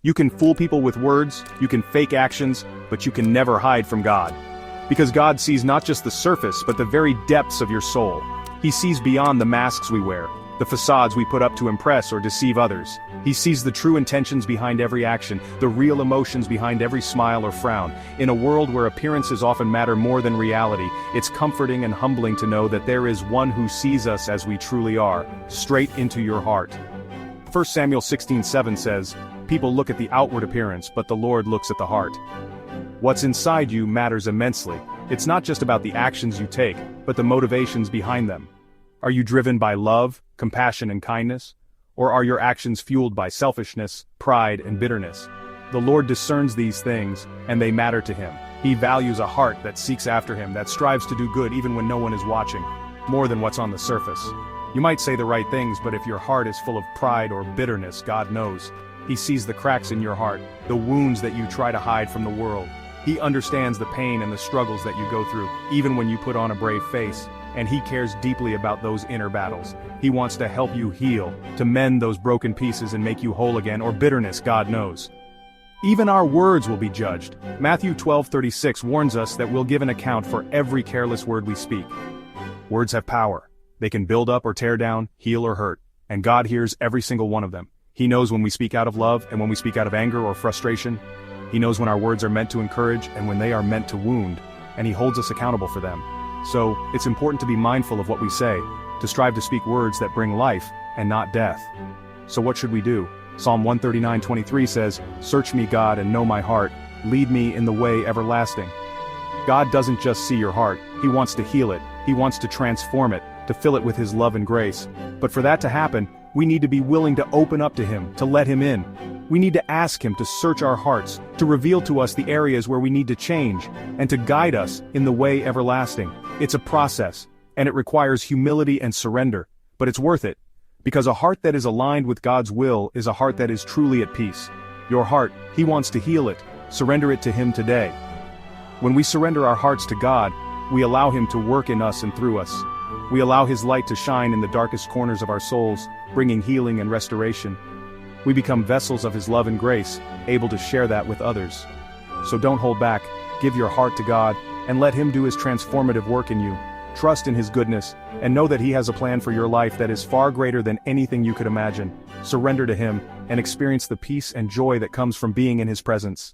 You can fool people with words, you can fake actions, but you can never hide from God. Because God sees not just the surface but the very depths of your soul. He sees beyond the masks we wear, the facades we put up to impress or deceive others. He sees the true intentions behind every action, the real emotions behind every smile or frown. In a world where appearances often matter more than reality, it's comforting and humbling to know that there is one who sees us as we truly are, straight into your heart. 1 Samuel 16:7 says, "People look at the outward appearance, but the Lord looks at the heart." What's inside you matters immensely. It's not just about the actions you take, but the motivations behind them. Are you driven by love, compassion and kindness? Or are your actions fueled by selfishness, pride and bitterness? The Lord discerns these things, and they matter to Him. He values a heart that seeks after Him, that strives to do good even when no one is watching, more than what's on the surface. You might say the right things, but if your heart is full of pride or bitterness, God knows. He sees the cracks in your heart, the wounds that you try to hide from the world. He understands the pain and the struggles that you go through, even when you put on a brave face. And He cares deeply about those inner battles. He wants to help you heal, to mend those broken pieces and make you whole again, or bitterness, God knows. Even our words will be judged. Matthew 12:36 warns us that we'll give an account for every careless word we speak. Words have power. They can build up or tear down, heal or hurt, and God hears every single one of them. He knows when we speak out of love and when we speak out of anger or frustration. He knows when our words are meant to encourage and when they are meant to wound, and He holds us accountable for them. So, it's important to be mindful of what we say, to strive to speak words that bring life and not death. So what should we do? Psalm 139:23 says, "Search me, God, and know my heart. Lead me in the way everlasting." God doesn't just see your heart, He wants to heal it. He wants to transform it, to fill it with His love and grace. But for that to happen, we need to be willing to open up to Him, to let Him in. We need to ask Him to search our hearts, to reveal to us the areas where we need to change, and to guide us in the way everlasting. It's a process, and it requires humility and surrender, but it's worth it. Because a heart that is aligned with God's will is a heart that is truly at peace. Your heart, He wants to heal it. Surrender it to Him today. When we surrender our hearts to God, we allow Him to work in us and through us. We allow His light to shine in the darkest corners of our souls, bringing healing and restoration. We become vessels of His love and grace, able to share that with others. So don't hold back, give your heart to God, and let Him do His transformative work in you. Trust in His goodness, and know that He has a plan for your life that is far greater than anything you could imagine. Surrender to Him, and experience the peace and joy that comes from being in His presence.